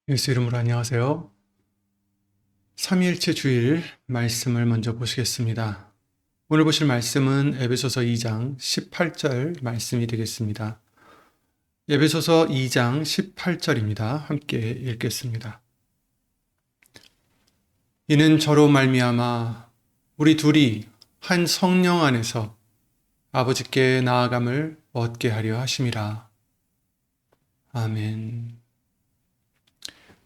예수 이름으로 안녕하세요. 삼위일체 주일 말씀을 먼저 보시겠습니다. 오늘 보실 말씀은 에베소서 2장 18절 말씀이 되겠습니다. 에베소서 2장 18절입니다. 함께 읽겠습니다. 이는 저로 말미암아 우리 둘이 한 성령 안에서 아버지께 나아감을 얻게 하려 하심이라. 아멘.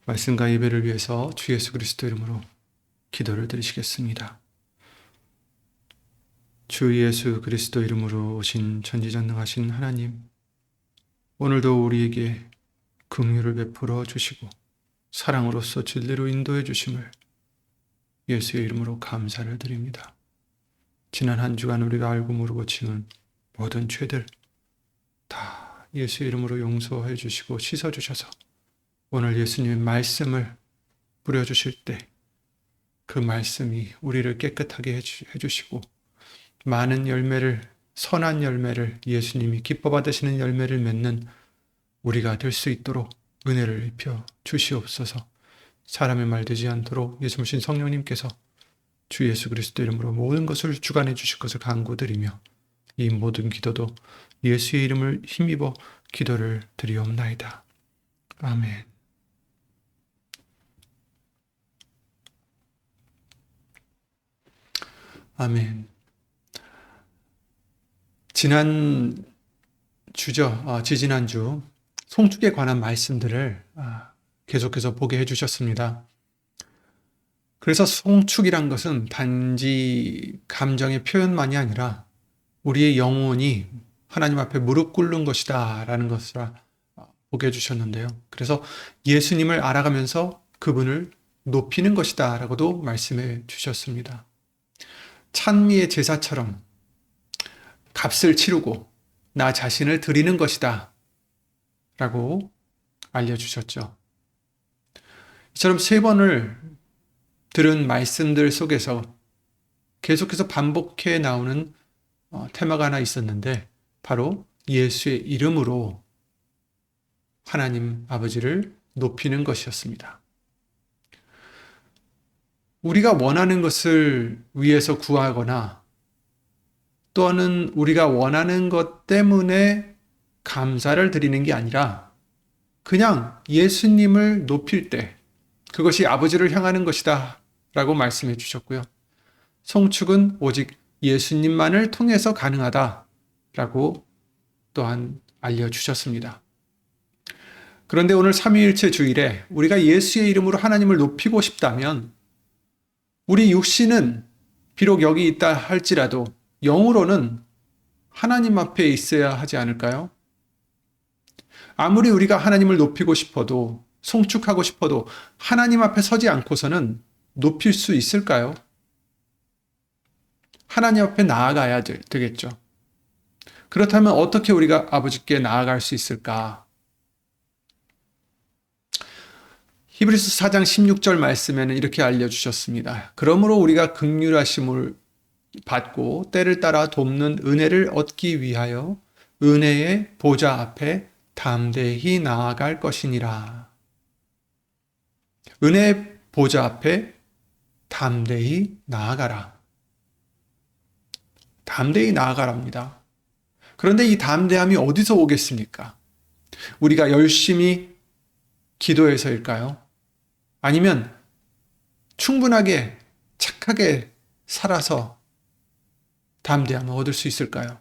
말씀과 예배를 위해서 주 예수 그리스도 이름으로 기도를 드리시겠습니다. 주 예수 그리스도 이름으로 오신 전지전능하신 하나님, 오늘도 우리에게 긍휼을 베풀어 주시고 사랑으로서 진리로 인도해 주심을 예수의 이름으로 감사를 드립니다. 지난 한 주간 우리가 알고 모르고 지은 모든 죄들 다 예수의 이름으로 용서해 주시고 씻어 주셔서 오늘 예수님의 말씀을 뿌려주실 때 그 말씀이 우리를 깨끗하게 해주시고 많은 열매를, 선한 열매를, 예수님이 기뻐 받으시는 열매를 맺는 우리가 될 수 있도록 은혜를 입혀 주시옵소서. 사람의 말 되지 않도록 예수님 성령님께서 주 예수 그리스도 이름으로 모든 것을 주관해 주실 것을 간구드리며 이 모든 기도도 예수의 이름을 힘입어 기도를 드리옵나이다. 아멘. 아멘. 지지난주 송축에 관한 말씀들을 계속해서 보게 해주셨습니다. 그래서 송축이란 것은 단지 감정의 표현만이 아니라 우리의 영혼이 하나님 앞에 무릎 꿇는 것이다 라는 것을 보게 해주셨는데요. 그래서 예수님을 알아가면서 그분을 높이는 것이다 라고도 말씀해 주셨습니다. 찬미의 제사처럼 값을 치르고 나 자신을 드리는 것이다 라고 알려주셨죠. 이처럼 3번을 들은 말씀들 속에서 계속해서 반복해 나오는 테마가 하나 있었는데 바로 예수의 이름으로 하나님 아버지를 높이는 것이었습니다. 우리가 원하는 것을 위해서 구하거나 또는 우리가 원하는 것 때문에 감사를 드리는 게 아니라 그냥 예수님을 높일 때 그것이 아버지를 향하는 것이다 라고 말씀해 주셨고요. 송축은 오직 예수님만을 통해서 가능하다 라고 또한 알려주셨습니다. 그런데 오늘 삼위일체 주일에 우리가 예수의 이름으로 하나님을 높이고 싶다면 우리 육신은 비록 여기 있다 할지라도 영으로는 하나님 앞에 있어야 하지 않을까요? 아무리 우리가 하나님을 높이고 싶어도 송축하고 싶어도 하나님 앞에 서지 않고서는 높일 수 있을까요? 하나님 앞에 나아가야 되겠죠. 그렇다면 어떻게 우리가 아버지께 나아갈 수 있을까? 히브리서 4장 16절 말씀에는 이렇게 알려주셨습니다. 그러므로 우리가 긍휼하심을 받고 때를 따라 돕는 은혜를 얻기 위하여 은혜의 보좌 앞에 담대히 나아갈 것이니라. 은혜의 보좌 앞에 담대히 나아가라. 담대히 나아가랍니다. 그런데 이 담대함이 어디서 오겠습니까? 우리가 열심히 기도해서일까요? 아니면 충분하게 착하게 살아서 담대함을 얻을 수 있을까요?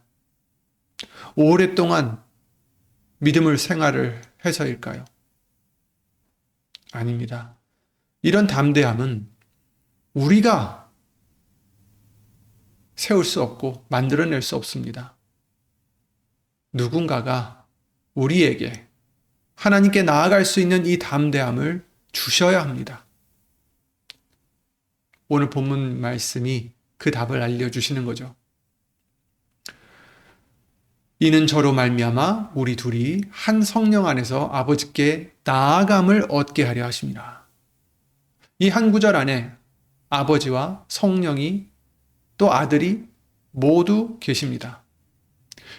오랫동안 믿음을 생활을 해서일까요? 아닙니다. 이런 담대함은 우리가 세울 수 없고 만들어낼 수 없습니다. 누군가가 우리에게 하나님께 나아갈 수 있는 이 담대함을 주셔야 합니다. 오늘 본문 말씀이 그 답을 알려주시는 거죠. 이는 저로 말미암아 우리 둘이 한 성령 안에서 아버지께 나아감을 얻게 하려 하심이라. 이 한 구절 안에 아버지와 성령이 또 아들이 모두 계십니다.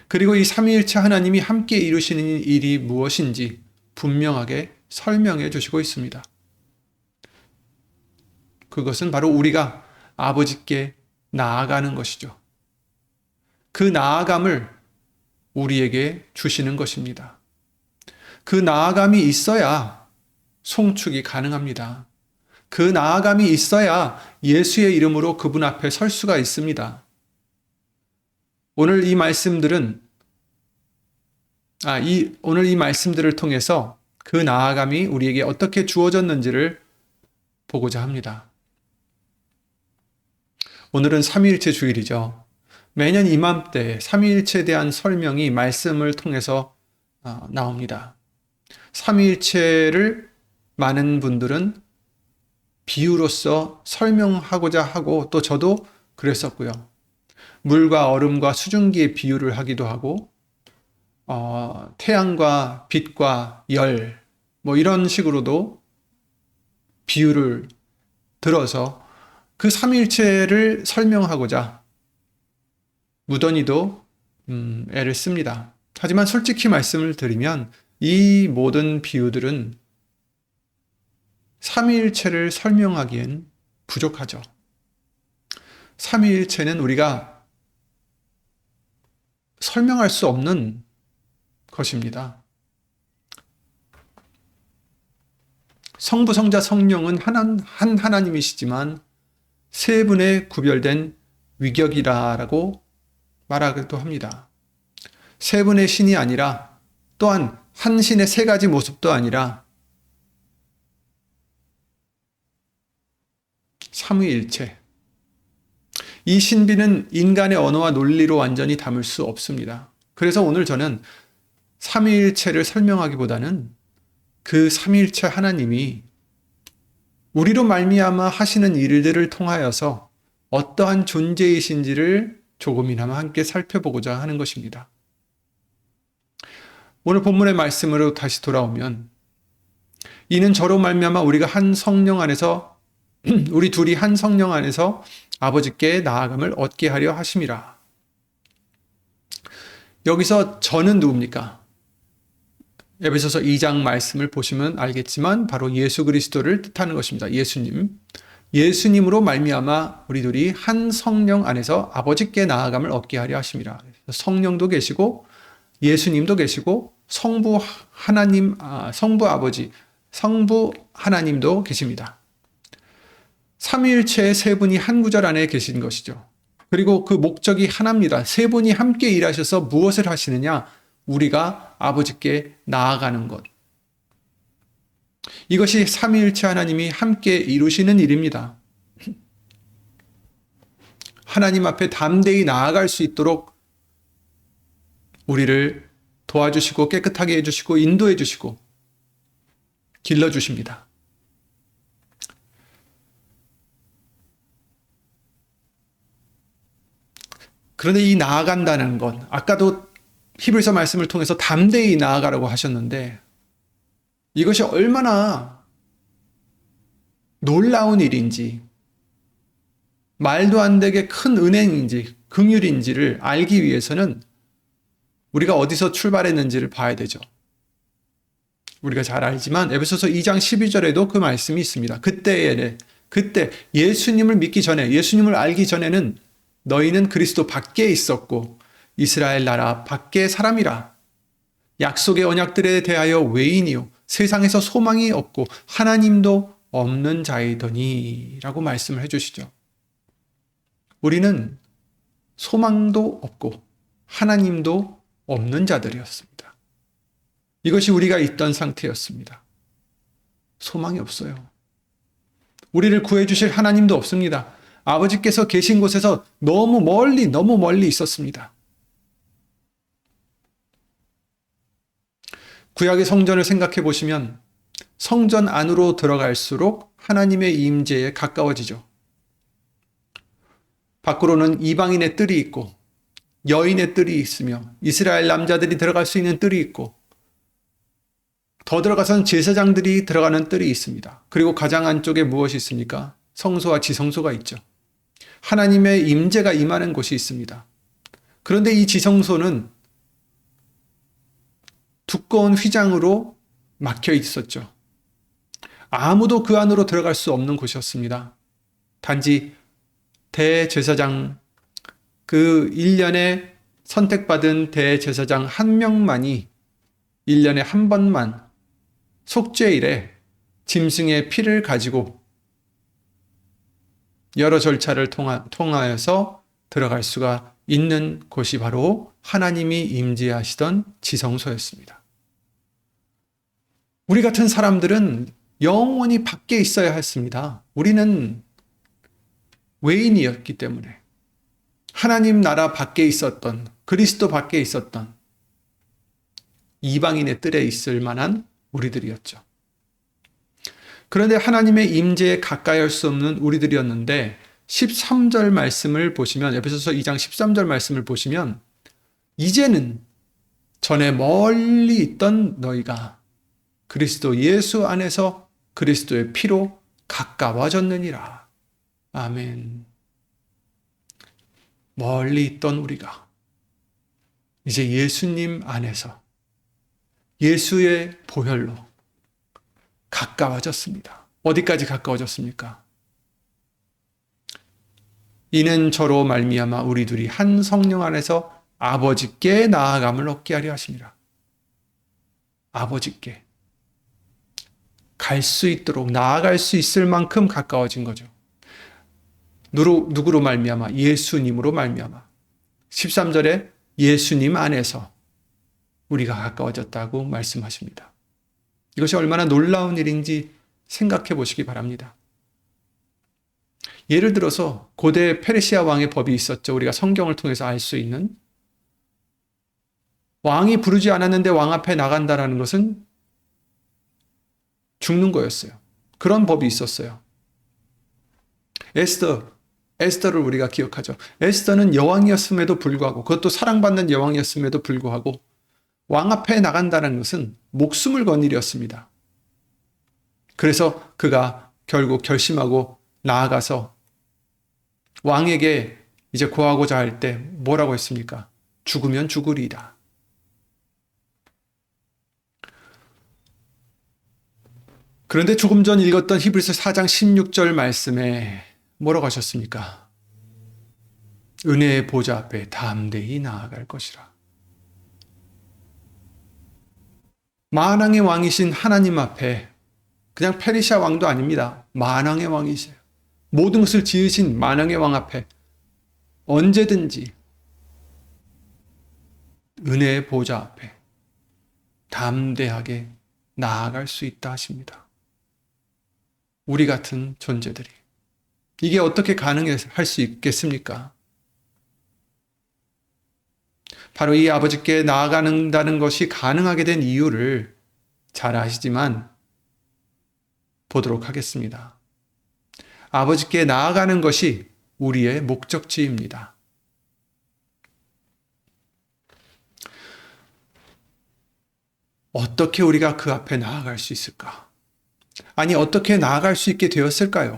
그리고 이 삼위일체 하나님이 함께 이루시는 일이 무엇인지 분명하게 설명해 주시고 있습니다. 그것은 바로 우리가 아버지께 나아가는 것이죠. 그 나아감을 우리에게 주시는 것입니다. 그 나아감이 있어야 송축이 가능합니다. 그 나아감이 있어야 예수의 이름으로 그분 앞에 설 수가 있습니다. 오늘 이 말씀들을 통해서 그 나아감이 우리에게 어떻게 주어졌는지를 보고자 합니다. 오늘은 삼위일체 주일이죠. 매년 이맘때 삼위일체에 대한 설명이 말씀을 통해서 나옵니다. 삼위일체를 많은 분들은 비유로서 설명하고자 하고 또 저도 그랬었고요. 물과 얼음과 수증기의 비유를 하기도 하고 태양과 빛과 열 이런 식으로도 비유를 들어서 그 삼위일체를 설명하고자 무던히도 애를 씁니다. 하지만 솔직히 말씀을 드리면 이 모든 비유들은 삼위일체를 설명하기엔 부족하죠. 삼위일체는 우리가 설명할 수 없는 것입니다. 성부, 성자, 성령은 한 하나님이시지만 세 분의 구별된 위격이라고 말하기도 합니다. 세 분의 신이 아니라 또한 한 신의 세 가지 모습도 아니라 삼위일체. 이 신비는 인간의 언어와 논리로 완전히 담을 수 없습니다. 그래서 오늘 저는 삼위일체를 설명하기보다는 그 삼위일체 하나님이 우리로 말미암아 하시는 일들을 통하여서 어떠한 존재이신지를 조금이나마 함께 살펴보고자 하는 것입니다. 오늘 본문의 말씀으로 다시 돌아오면 이는 저로 말미암아 우리가 한 성령 안에서 우리 둘이 한 성령 안에서 아버지께 나아감을 얻게 하려 하심이라. 여기서 저는 누굽니까? 에베소서 2장 말씀을 보시면 알겠지만 바로 예수 그리스도를 뜻하는 것입니다. 예수님으로 말미암아 우리 둘이 한 성령 안에서 아버지께 나아감을 얻게 하려 하심이라. 성령도 계시고 예수님도 계시고 성부 아버지, 성부 하나님도 계십니다. 삼위일체의 세 분이 한 구절 안에 계신 것이죠. 그리고 그 목적이 하나입니다. 세 분이 함께 일하셔서 무엇을 하시느냐? 우리가 아버지께 나아가는 것. 이것이 삼위일체 하나님이 함께 이루시는 일입니다. 하나님 앞에 담대히 나아갈 수 있도록 우리를 도와주시고 깨끗하게 해주시고 인도해 주시고 길러주십니다. 그런데 이 나아간다는 것, 아까도 히브리서 말씀을 통해서 담대히 나아가라고 하셨는데 이것이 얼마나 놀라운 일인지, 말도 안 되게 큰 은혜인지 긍휼인지를 알기 위해서는 우리가 어디서 출발했는지를 봐야 되죠. 우리가 잘 알지만 에베소서 2장 12절에도 그 말씀이 있습니다. 그때 예수님을 믿기 전에, 예수님을 알기 전에는 너희는 그리스도 밖에 있었고 이스라엘 나라 밖의 사람이라. 약속의 언약들에 대하여 외인이요 세상에서 소망이 없고 하나님도 없는 자이더니 라고 말씀을 해주시죠. 우리는 소망도 없고 하나님도 없는 자들이었습니다. 이것이 우리가 있던 상태였습니다. 소망이 없어요. 우리를 구해주실 하나님도 없습니다. 아버지께서 계신 곳에서 너무 멀리 있었습니다. 구약의 성전을 생각해 보시면 성전 안으로 들어갈수록 하나님의 임재에 가까워지죠. 밖으로는 이방인의 뜰이 있고 여인의 뜰이 있으며 이스라엘 남자들이 들어갈 수 있는 뜰이 있고 더 들어가서는 제사장들이 들어가는 뜰이 있습니다. 그리고 가장 안쪽에 무엇이 있습니까? 성소와 지성소가 있죠. 하나님의 임재가 임하는 곳이 있습니다. 그런데 이 지성소는 두꺼운 휘장으로 막혀 있었죠. 아무도 그 안으로 들어갈 수 없는 곳이었습니다. 단지 대제사장, 그 1년에 선택받은 대제사장 한 명만이 1년에 한 번만 속죄일에 짐승의 피를 가지고 여러 절차를 통하여서 들어갈 수가 있는 곳이 바로 하나님이 임재하시던 지성소였습니다. 우리 같은 사람들은 영원히 밖에 있어야 했습니다. 우리는 외인이었기 때문에 하나님 나라 밖에 있었던, 그리스도 밖에 있었던 이방인의 뜰에 있을 만한 우리들이었죠. 그런데 하나님의 임재에 가까이 할 수 없는 우리들이었는데 13절 말씀을 보시면, 에베소서 2장 13절 말씀을 보시면, 이제는 전에 멀리 있던 너희가 그리스도 예수 안에서 그리스도의 피로 가까워졌느니라. 아멘. 멀리 있던 우리가 이제 예수님 안에서 예수의 보혈로 가까워졌습니다. 어디까지 가까워졌습니까? 이는 저로 말미암아 우리 둘이 한 성령 안에서 아버지께 나아감을 얻게 하려 하시니라. 아버지께 갈 수 있도록, 나아갈 수 있을 만큼 가까워진 거죠. 누구로 말미암아? 예수님으로 말미암아. 13절에 예수님 안에서 우리가 가까워졌다고 말씀하십니다. 이것이 얼마나 놀라운 일인지 생각해 보시기 바랍니다. 예를 들어서 고대 페르시아 왕의 법이 있었죠. 우리가 성경을 통해서 알 수 있는. 왕이 부르지 않았는데 왕 앞에 나간다는 것은 죽는 거였어요. 그런 법이 있었어요. 에스더를 우리가 기억하죠. 에스더는 여왕이었음에도 불구하고, 그것도 사랑받는 여왕이었음에도 불구하고 왕 앞에 나간다는 것은 목숨을 건 일이었습니다. 그래서 그가 결국 결심하고 나아가서 왕에게 이제 고하고자 할 때 뭐라고 했습니까? 죽으면 죽으리이다. 그런데 조금 전 읽었던 히브리서 4장 16절 말씀에 뭐라고 하셨습니까? 은혜의 보좌 앞에 담대히 나아갈 것이라. 만왕의 왕이신 하나님 앞에, 그냥 페르시아 왕도 아닙니다. 만왕의 왕이세요. 모든 것을 지으신 만왕의 왕 앞에 언제든지 은혜의 보좌 앞에 담대하게 나아갈 수 있다 하십니다. 우리 같은 존재들이. 이게 어떻게 가능할 수 있겠습니까? 바로 이 아버지께 나아간다는 것이 가능하게 된 이유를 잘 아시지만 보도록 하겠습니다. 아버지께 나아가는 것이 우리의 목적지입니다. 어떻게 우리가 그 앞에 나아갈 수 있을까? 아니, 어떻게 나아갈 수 있게 되었을까요?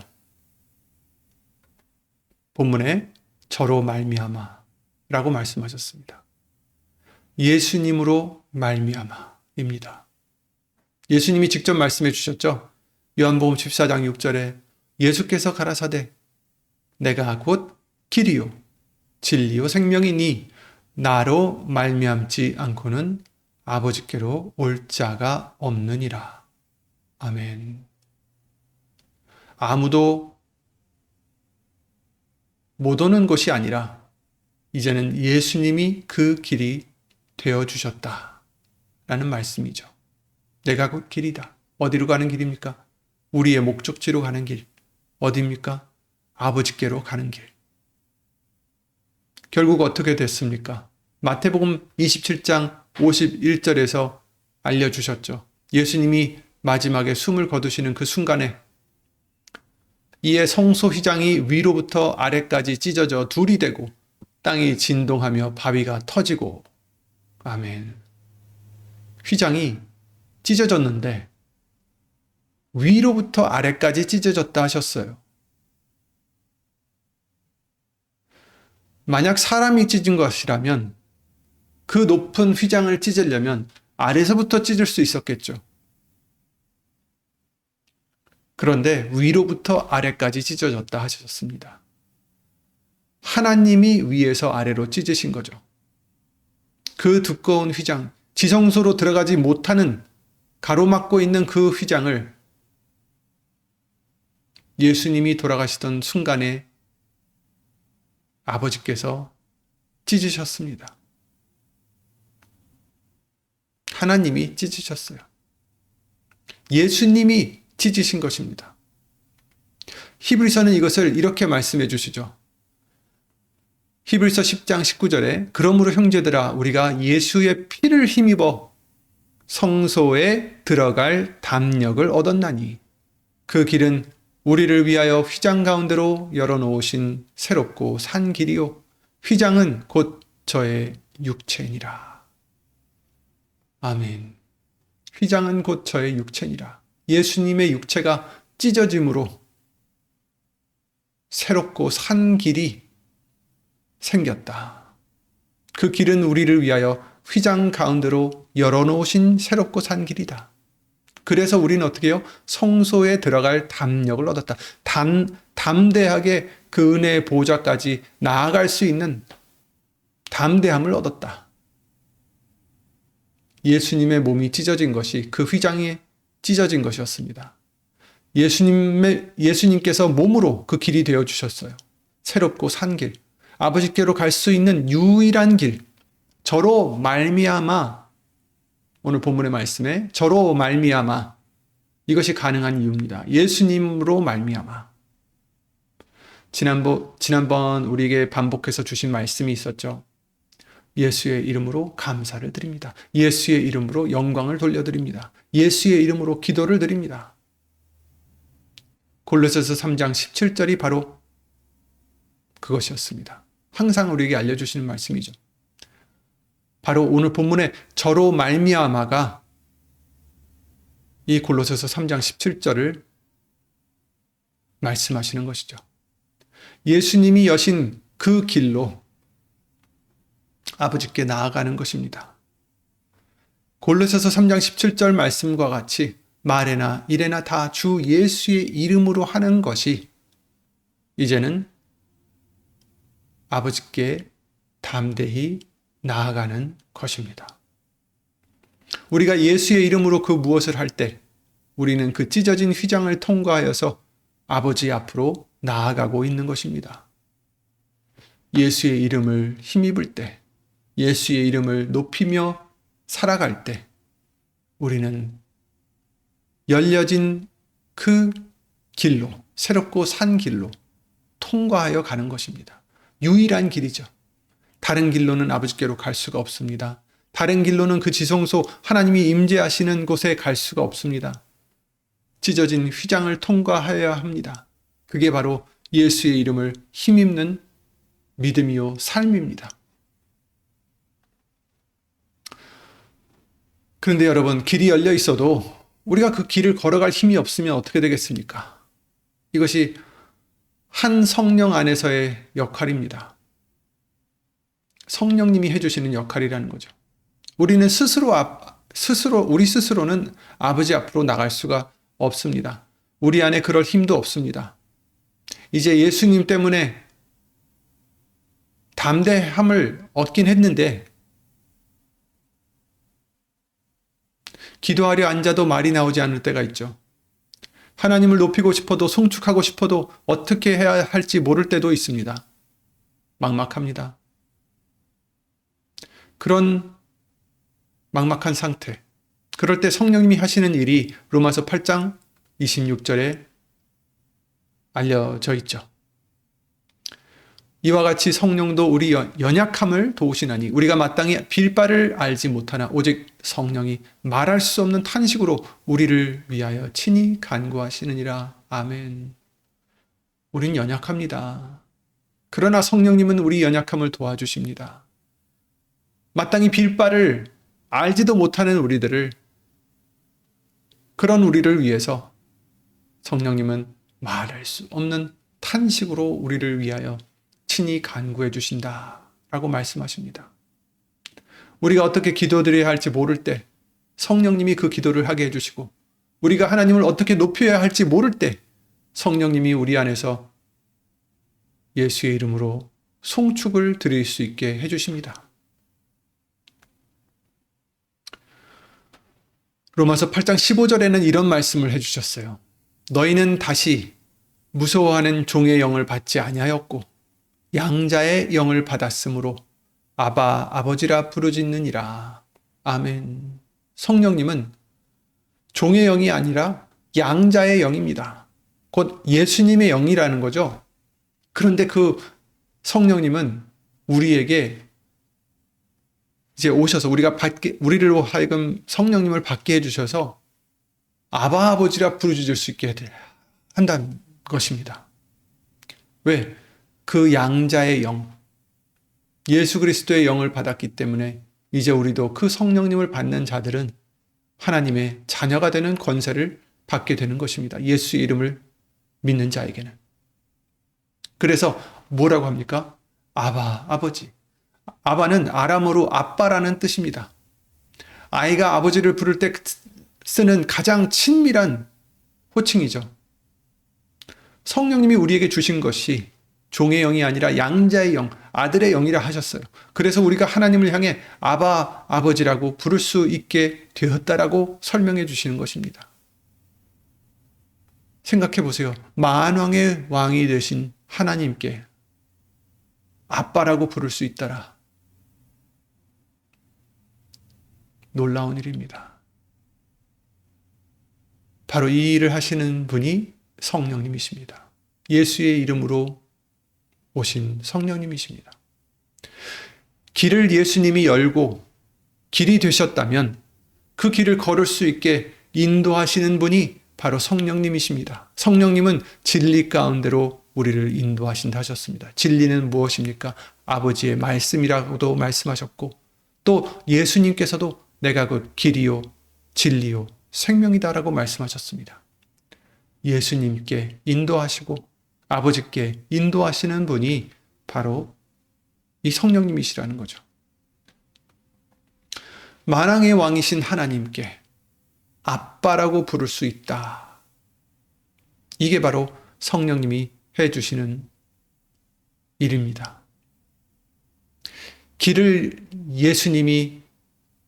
본문에 저로 말미암아 라고 말씀하셨습니다. 예수님으로 말미암아입니다. 예수님이 직접 말씀해 주셨죠. 요한복음 14장 6절에 예수께서 가라사대 내가 곧 길이요 진리요 생명이니 나로 말미암지 않고는 아버지께로 올 자가 없느니라. 아멘. 아무도 못 오는 것이 아니라 이제는 예수님이 그 길이 되어주셨다 라는 말씀이죠. 내가 곧 길이다. 어디로 가는 길입니까? 우리의 목적지로 가는 길. 어디입니까? 아버지께로 가는 길. 결국 어떻게 됐습니까? 마태복음 27장 51절에서 알려주셨죠. 예수님이 마지막에 숨을 거두시는 그 순간에 이에 성소 휘장이 위로부터 아래까지 찢어져 둘이 되고 땅이 진동하며 바위가 터지고. 아멘. 휘장이 찢어졌는데 위로부터 아래까지 찢어졌다 하셨어요. 만약 사람이 찢은 것이라면 그 높은 휘장을 찢으려면 아래서부터 찢을 수 있었겠죠. 그런데 위로부터 아래까지 찢어졌다 하셨습니다. 하나님이 위에서 아래로 찢으신 거죠. 그 두꺼운 휘장, 지성소로 들어가지 못하는 가로막고 있는 그 휘장을 예수님이 돌아가시던 순간에 아버지께서 찢으셨습니다. 하나님이 찢으셨어요. 예수님이 찢으신 것입니다. 히브리서는 이것을 이렇게 말씀해 주시죠. 히브리서 10장 19절에 그러므로 형제들아 우리가 예수의 피를 힘입어 성소에 들어갈 담력을 얻었나니 그 길은 우리를 위하여 휘장 가운데로 열어놓으신 새롭고 산 길이요 휘장은 곧 저의 육체니라. 아멘. 휘장은 곧 저의 육체니라. 예수님의 육체가 찢어짐으로 새롭고 산 길이 생겼다. 그 길은 우리를 위하여 휘장 가운데로 열어놓으신 새롭고 산 길이다. 그래서 우리는 어떻게 해요? 성소에 들어갈 담력을 얻었다. 담대하게 그 은혜의 보좌까지 나아갈 수 있는 담대함을 얻었다. 예수님의 몸이 찢어진 것이 그 휘장이 찢어진 것이었습니다. 예수님께서 몸으로 그 길이 되어 주셨어요. 새롭고 산 길, 아버지께로 갈 수 있는 유일한 길, 저로 말미암아, 오늘 본문의 말씀에 저로 말미암아 이것이 가능한 이유입니다. 예수님으로 말미암아. 지난번 우리에게 반복해서 주신 말씀이 있었죠. 예수의 이름으로 감사를 드립니다. 예수의 이름으로 영광을 돌려드립니다. 예수의 이름으로 기도를 드립니다. 골로새서 3장 17절이 바로 그것이었습니다. 항상 우리에게 알려주시는 말씀이죠. 바로 오늘 본문에 저로 말미암아가 이 골로새서 3장 17절을 말씀하시는 것이죠. 예수님이 여신 그 길로 아버지께 나아가는 것입니다. 골로새서 3장 17절 말씀과 같이 말에나 일에나 다 주 예수의 이름으로 하는 것이 이제는 아버지께 담대히 나아가는 것입니다. 우리가 예수의 이름으로 그 무엇을 할 때 우리는 그 찢어진 휘장을 통과하여서 아버지 앞으로 나아가고 있는 것입니다. 예수의 이름을 힘입을 때, 예수의 이름을 높이며 살아갈 때 우리는 열려진 그 길로, 새롭고 산 길로 통과하여 가는 것입니다. 유일한 길이죠. 다른 길로는 아버지께로 갈 수가 없습니다. 다른 길로는 그 지성소 하나님이 임재하시는 곳에 갈 수가 없습니다. 찢어진 휘장을 통과하여야 합니다. 그게 바로 예수의 이름을 힘입는 믿음이요 삶입니다. 그런데 여러분, 길이 열려 있어도 우리가 그 길을 걸어갈 힘이 없으면 어떻게 되겠습니까? 이것이 한 성령 안에서의 역할입니다. 성령님이 해주시는 역할이라는 거죠. 우리는 우리 스스로는 아버지 앞으로 나갈 수가 없습니다. 우리 안에 그럴 힘도 없습니다. 이제 예수님 때문에 담대함을 얻긴 했는데 기도하려 앉아도 말이 나오지 않을 때가 있죠. 하나님을 높이고 싶어도 송축하고 싶어도 어떻게 해야 할지 모를 때도 있습니다. 막막합니다. 그런 막막한 상태, 그럴 때 성령님이 하시는 일이 로마서 8장 26절에 알려져 있죠. 이와 같이 성령도 우리 연약함을 도우시나니 우리가 마땅히 빌 바를 알지 못하나 오직 성령이 말할 수 없는 탄식으로 우리를 위하여 친히 간구하시느니라. 아멘. 우린 연약합니다. 그러나 성령님은 우리 연약함을 도와주십니다. 마땅히 빌 바를 알지도 못하는 우리들을, 그런 우리를 위해서 성령님은 말할 수 없는 탄식으로 우리를 위하여 친히 간구해 주신다라고 말씀하십니다. 우리가 어떻게 기도드려야 할지 모를 때 성령님이 그 기도를 하게 해주시고 우리가 하나님을 어떻게 높여야 할지 모를 때 성령님이 우리 안에서 예수의 이름으로 송축을 드릴 수 있게 해주십니다. 로마서 8장 15절에는 이런 말씀을 해주셨어요. 너희는 다시 무서워하는 종의 영을 받지 아니하였고 양자의 영을 받았으므로 아바 아버지라 부르짖느니라. 아멘. 성령님은 종의 영이 아니라 양자의 영입니다. 곧 예수님의 영이라는 거죠. 그런데 그 성령님은 우리에게 이제 오셔서 우리를 하여금 성령님을 받게 해주셔서 아바 아버지라 부르짖을 수 있게 한다는 것입니다. 왜? 그 양자의 영, 예수 그리스도의 영을 받았기 때문에 이제 우리도 그 성령님을 받는 자들은 하나님의 자녀가 되는 권세를 받게 되는 것입니다. 예수의 이름을 믿는 자에게는. 그래서 뭐라고 합니까? 아바, 아버지. 아바는 아람어로 아빠라는 뜻입니다. 아이가 아버지를 부를 때 쓰는 가장 친밀한 호칭이죠. 성령님이 우리에게 주신 것이 종의 영이 아니라 양자의 영, 아들의 영이라 하셨어요. 그래서 우리가 하나님을 향해 아바, 아버지라고 부를 수 있게 되었다라고 설명해 주시는 것입니다. 생각해 보세요. 만왕의 왕이 되신 하나님께 아빠라고 부를 수 있다라. 놀라운 일입니다. 바로 이 일을 하시는 분이 성령님이십니다. 예수의 이름으로 오신 성령님이십니다. 길을 예수님이 열고 길이 되셨다면 그 길을 걸을 수 있게 인도하시는 분이 바로 성령님이십니다. 성령님은 진리 가운데로 우리를 인도하신다 하셨습니다. 진리는 무엇입니까? 아버지의 말씀이라고도 말씀하셨고 또 예수님께서도 내가 곧 길이요 진리요 생명이다라고 말씀하셨습니다. 예수님께 인도하시고 아버지께 인도하시는 분이 바로 이 성령님이시라는 거죠. 만왕의 왕이신 하나님께 아빠라고 부를 수 있다. 이게 바로 성령님이 해주시는 일입니다. 길을 예수님이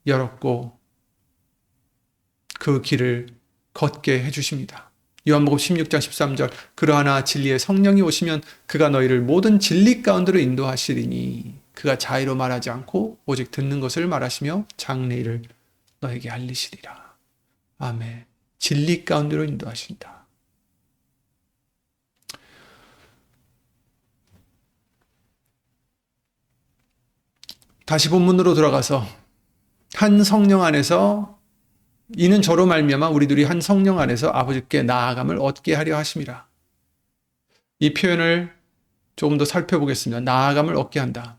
열었고 그 길을 걷게 해주십니다. 요한복음 16장 13절 그러하나 진리의 성령이 오시면 그가 너희를 모든 진리 가운데로 인도하시리니 그가 자의로 말하지 않고 오직 듣는 것을 말하시며 장래일을 너에게 알리시리라. 아멘. 진리 가운데로 인도하신다. 다시 본문으로 돌아가서 한 성령 안에서 이는 저로 말미암아 우리들이 한 성령 안에서 아버지께 나아감을 얻게 하려 하심이라. 이 표현을 조금 더 살펴보겠습니다. 나아감을 얻게 한다.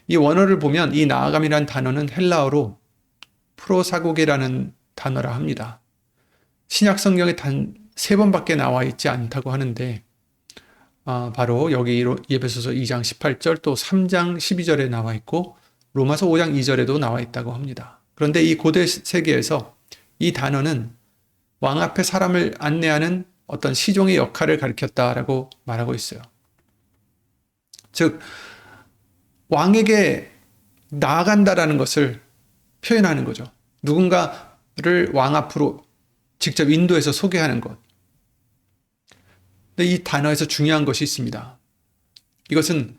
이 원어를 보면 이 나아감이라는 단어는 헬라어로 프로사고게라는 단어라 합니다. 신약 성경에 단 3번밖에 나와 있지 않다고 하는데 바로 여기 에베소서 2장 18절 또 3장 12절에 나와 있고 로마서 5장 2절에도 나와 있다고 합니다. 그런데 이 고대 세계에서 이 단어는 왕 앞에 사람을 안내하는 어떤 시종의 역할을 가리켰다라고 말하고 있어요. 즉 왕에게 나아간다라는 것을 표현하는 거죠. 누군가를 왕 앞으로 직접 인도해서 소개하는 것. 근데 이 단어에서 중요한 것이 있습니다. 이것은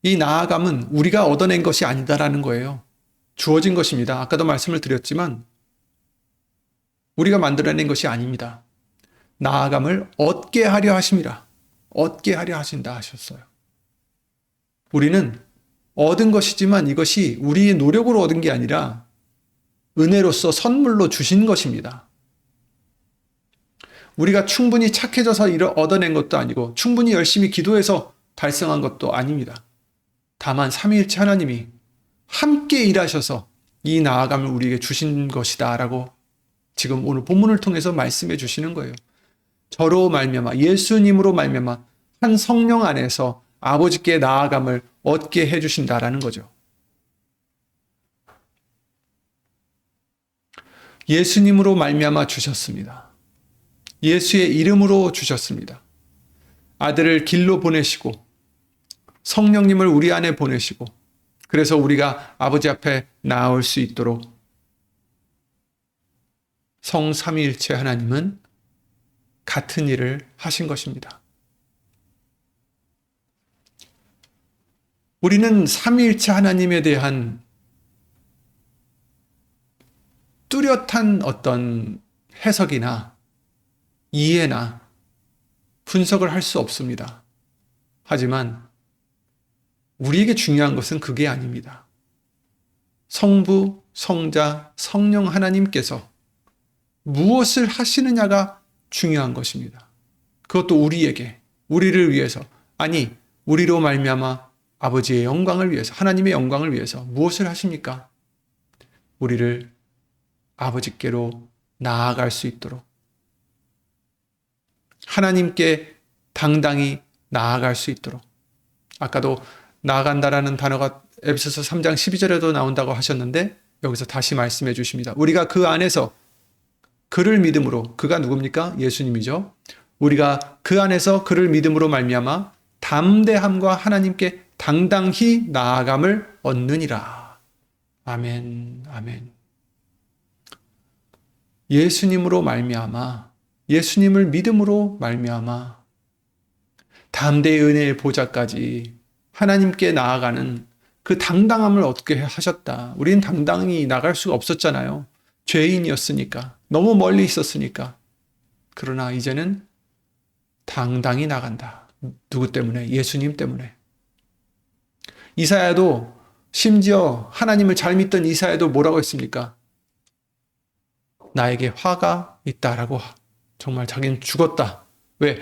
이 나아감은 우리가 얻어낸 것이 아니다라는 거예요. 주어진 것입니다. 아까도 말씀을 드렸지만 우리가 만들어낸 것이 아닙니다. 나아감을 얻게 하려 하심이라. 얻게 하려 하신다 하셨어요. 우리는 얻은 것이지만 이것이 우리의 노력으로 얻은 게 아니라 은혜로서 선물로 주신 것입니다. 우리가 충분히 착해져서 얻어낸 것도 아니고 충분히 열심히 기도해서 달성한 것도 아닙니다. 다만 삼위일체 하나님이 함께 일하셔서 이 나아감을 우리에게 주신 것이다 라고 지금 오늘 본문을 통해서 말씀해 주시는 거예요. 저로 말미암아 예수님으로 말미암아 한 성령 안에서 아버지께 나아감을 얻게 해주신다라는 거죠. 예수님으로 말미암아 주셨습니다. 예수의 이름으로 주셨습니다. 아들을 길로 보내시고 성령님을 우리 안에 보내시고 그래서 우리가 아버지 앞에 나올 수 있도록 성삼위일체 하나님은 같은 일을 하신 것입니다. 우리는 삼위일체 하나님에 대한 뚜렷한 어떤 해석이나 이해나 분석을 할 수 없습니다. 하지만 우리에게 중요한 것은 그게 아닙니다. 성부, 성자, 성령 하나님께서 무엇을 하시느냐가 중요한 것입니다. 그것도 우리에게, 우리를 위해서, 아니 우리로 말미암아 아버지의 영광을 위해서, 하나님의 영광을 위해서 무엇을 하십니까? 우리를 아버지께로 나아갈 수 있도록 하나님께 당당히 나아갈 수 있도록. 아까도 나아간다라는 단어가 에베소서 3장 12절에도 나온다고 하셨는데 여기서 다시 말씀해 주십니다. 우리가 그 안에서 그를 믿음으로, 그가 누굽니까? 예수님이죠. 우리가 그 안에서 그를 믿음으로 말미암아 담대함과 하나님께 당당히 나아감을 얻느니라. 아멘, 아멘. 예수님으로 말미암아, 예수님을 믿음으로 말미암아 담대의 은혜의 보좌까지 하나님께 나아가는 그 당당함을 얻게 하셨다. 우린 당당히 나갈 수가 없었잖아요. 죄인이었으니까, 너무 멀리 있었으니까. 그러나 이제는 당당히 나간다. 누구 때문에? 예수님 때문에. 이사야도, 심지어 하나님을 잘 믿던 이사야도 뭐라고 했습니까? 나에게 화가 있다라고. 정말 자기는 죽었다. 왜?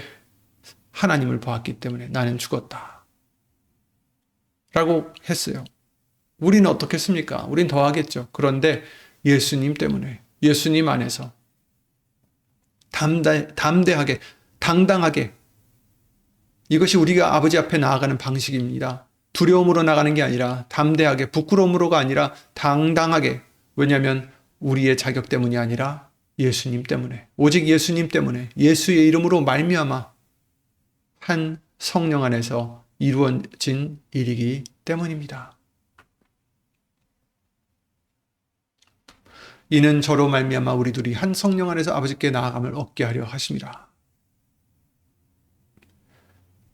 하나님을 보았기 때문에 나는 죽었다 라고 했어요. 우리는 어떻겠습니까? 우린 더 하겠죠. 그런데 예수님 때문에, 예수님 안에서 담대하게, 당당하게, 이것이 우리가 아버지 앞에 나아가는 방식입니다. 두려움으로 나가는 게 아니라 담대하게, 부끄러움으로가 아니라 당당하게. 왜냐하면 우리의 자격 때문이 아니라 예수님 때문에, 오직 예수님 때문에, 예수의 이름으로 말미암아 한 성령 안에서 이루어진 일이기 때문입니다. 이는 저로 말미암아 우리 둘이 한 성령 안에서 아버지께 나아감을 얻게 하려 하심이라.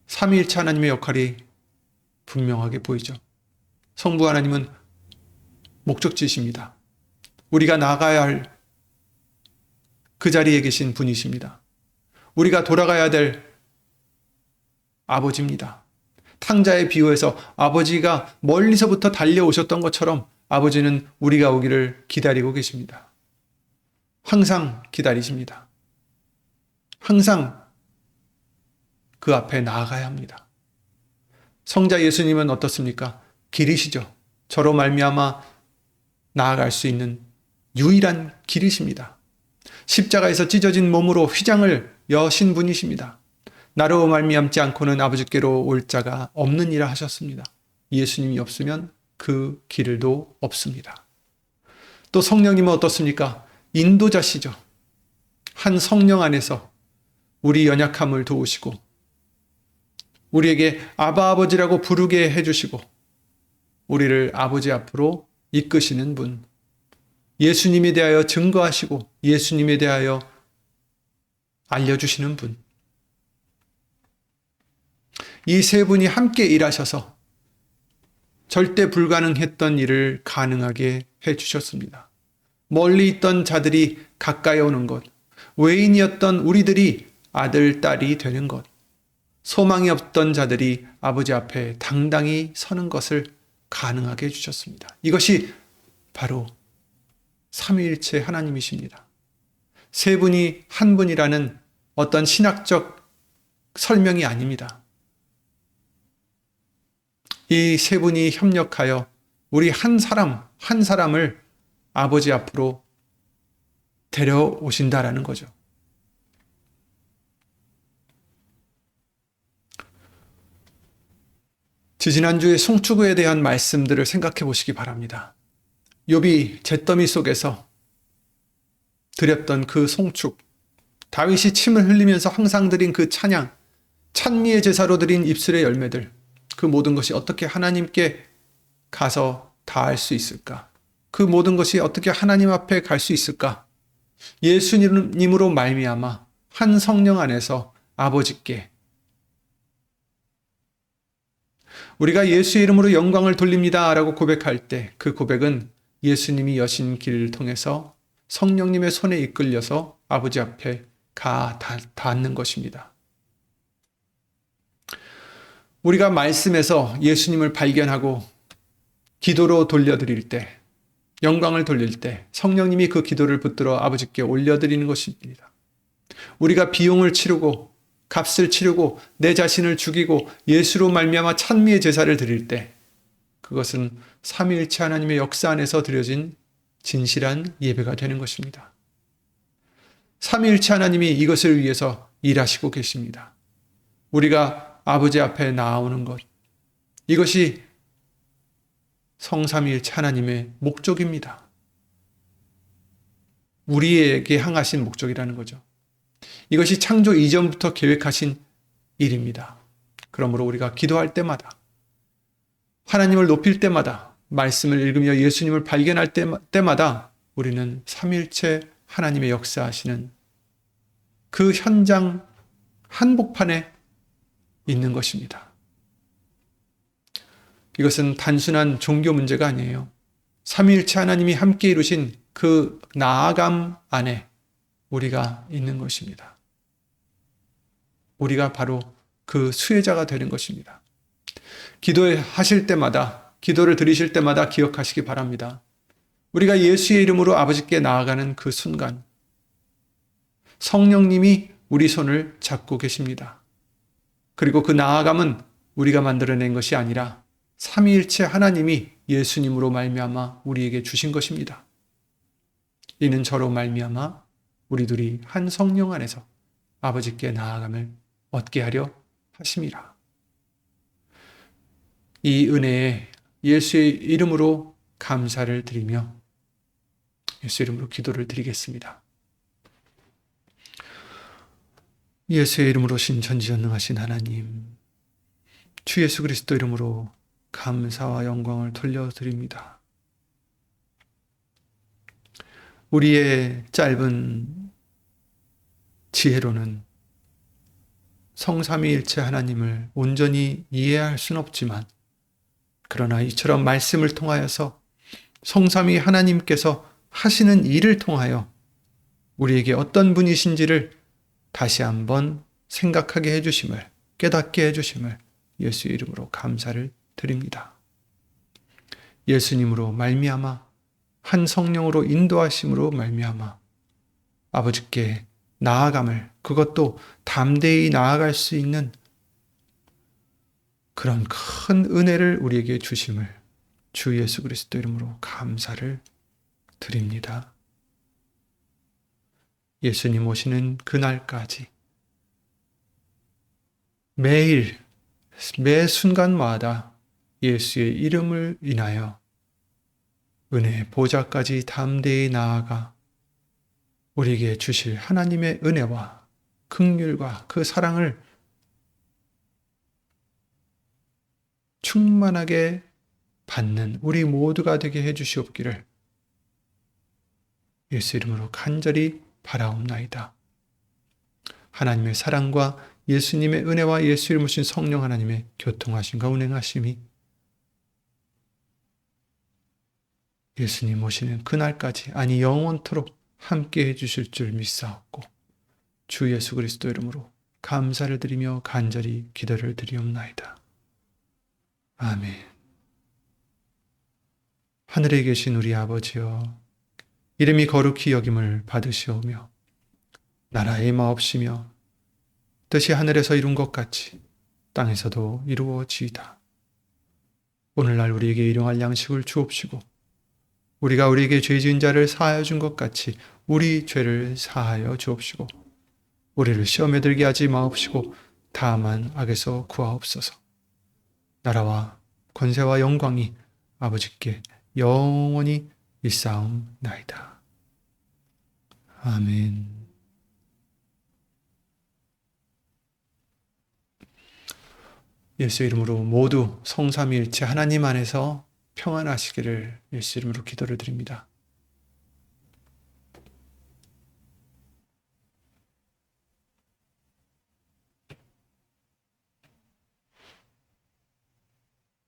삼위일체 하나님의 역할이 분명하게 보이죠. 성부 하나님은 목적지이십니다. 우리가 나가야 할 그 자리에 계신 분이십니다. 우리가 돌아가야 될 아버지입니다. 탕자의 비유에서 아버지가 멀리서부터 달려오셨던 것처럼 아버지는 우리가 오기를 기다리고 계십니다. 항상 기다리십니다. 항상 그 앞에 나아가야 합니다. 성자 예수님은 어떻습니까? 길이시죠. 저로 말미암아 나아갈 수 있는 유일한 길이십니다. 십자가에서 찢어진 몸으로 휘장을 여신 분이십니다. 나로 말미암지 않고는 아버지께로 올 자가 없느니라 하셨습니다. 예수님이 없으면 그 길도 없습니다. 또 성령님은 어떻습니까? 인도자시죠. 한 성령 안에서 우리 연약함을 도우시고 우리에게 아바 아버지라고 부르게 해주시고 우리를 아버지 앞으로 이끄시는 분, 예수님에 대하여 증거하시고 예수님에 대하여 알려주시는 분, 이 세 분이 함께 일하셔서 절대 불가능했던 일을 가능하게 해주셨습니다. 멀리 있던 자들이 가까이 오는 것, 외인이었던 우리들이 아들, 딸이 되는 것, 소망이 없던 자들이 아버지 앞에 당당히 서는 것을 가능하게 해주셨습니다. 이것이 바로 삼위일체 하나님이십니다. 세 분이 한 분이라는 어떤 신학적 설명이 아닙니다. 이 세 분이 협력하여 우리 한 사람을 아버지 앞으로 데려오신다라는 거죠. 지지난주에 송추구에 대한 말씀들을 생각해 보시기 바랍니다. 욥이 잿더미 속에서 드렸던 그 송축, 다윗이 침을 흘리면서 항상 드린 그 찬양, 찬미의 제사로 드린 입술의 열매들, 그 모든 것이 어떻게 하나님께 가서 닿을 수 있을까? 그 모든 것이 어떻게 하나님 앞에 갈 수 있을까? 예수님으로 말미암아 한 성령 안에서 아버지께 우리가 예수의 이름으로 영광을 돌립니다 라고 고백할 때 그 고백은 예수님이 여신 길을 통해서 성령님의 손에 이끌려서 아버지 앞에 닿는 것입니다. 우리가 말씀에서 예수님을 발견하고 기도로 돌려드릴 때, 영광을 돌릴 때 성령님이 그 기도를 붙들어 아버지께 올려드리는 것입니다. 우리가 비용을 치르고 값을 치르고 내 자신을 죽이고 예수로 말미암아 찬미의 제사를 드릴 때 그것은 삼위일체 하나님의 역사 안에서 드려진 진실한 예배가 되는 것입니다. 삼위일체 하나님이 이것을 위해서 일하시고 계십니다. 우리가 아버지 앞에 나오는 것, 이것이 성삼위일체 하나님의 목적입니다. 우리에게 향하신 목적이라는 거죠. 이것이 창조 이전부터 계획하신 일입니다. 그러므로 우리가 기도할 때마다, 하나님을 높일 때마다, 말씀을 읽으며 예수님을 발견할 때마다 우리는 삼위일체 하나님의 역사하시는 그 현장 한복판에 있는 것입니다. 이것은 단순한 종교 문제가 아니에요. 삼위일체 하나님이 함께 이루신 그 나아감 안에 우리가 있는 것입니다. 우리가 바로 그 수혜자가 되는 것입니다. 기도하실 때마다, 기도를 드리실 때마다 기억하시기 바랍니다. 우리가 예수의 이름으로 아버지께 나아가는 그 순간 성령님이 우리 손을 잡고 계십니다. 그리고 그 나아감은 우리가 만들어낸 것이 아니라 삼위일체 하나님이 예수님으로 말미암아 우리에게 주신 것입니다. 이는 저로 말미암아 우리 둘이 한 성령 안에서 아버지께 나아감을 얻게 하려 하심이라. 이 은혜에 예수의 이름으로 감사를 드리며 예수 이름으로 기도를 드리겠습니다. 예수의 이름으로 신천지전능하신 하나님, 주 예수 그리스도 이름으로 감사와 영광을 돌려드립니다. 우리의 짧은 지혜로는 성삼위일체 하나님을 온전히 이해할 수는 없지만, 그러나 이처럼 말씀을 통하여서 성삼위 하나님께서 하시는 일을 통하여 우리에게 어떤 분이신지를 다시 한번 생각하게 해주심을, 깨닫게 해주심을 예수 이름으로 감사를 드립니다. 예수님으로 말미암아 한 성령으로 인도하심으로 말미암아 아버지께 나아감을, 그것도 담대히 나아갈 수 있는 그런 큰 은혜를 우리에게 주심을 주 예수 그리스도 이름으로 감사를 드립니다. 예수님 오시는 그날까지 매일 매 순간마다 예수의 이름을 인하여 은혜의 보좌까지 담대히 나아가 우리에게 주실 하나님의 은혜와 긍휼과 그 사랑을 충만하게 받는 우리 모두가 되게 해주시옵기를 예수 이름으로 간절히 바라옵나이다. 하나님의 사랑과 예수님의 은혜와 예수 이름으로 오신 성령 하나님의 교통하심과 운행하심이 예수님 오시는 그날까지, 아니 영원토록 함께 해주실 줄 믿사옵고 주 예수 그리스도 이름으로 감사를 드리며 간절히 기도를 드리옵나이다. 아멘. 하늘에 계신 우리 아버지여, 이름이 거룩히 여김을 받으시오며 나라의 마옵시며 뜻이 하늘에서 이룬 것 같이 땅에서도 이루어지이다. 오늘날 우리에게 일용할 양식을 주옵시고 우리가 우리에게 죄 지은 자를 사하여 준 것 같이 우리 죄를 사하여 주옵시고 우리를 시험에 들게 하지 마옵시고 다만 악에서 구하옵소서. 나라와 권세와 영광이 아버지께 영원히 있사옵나이다. 아멘. 예수 이름으로 모두 성삼위일체 하나님 안에서 평안하시기를 예수 이름으로 기도를 드립니다.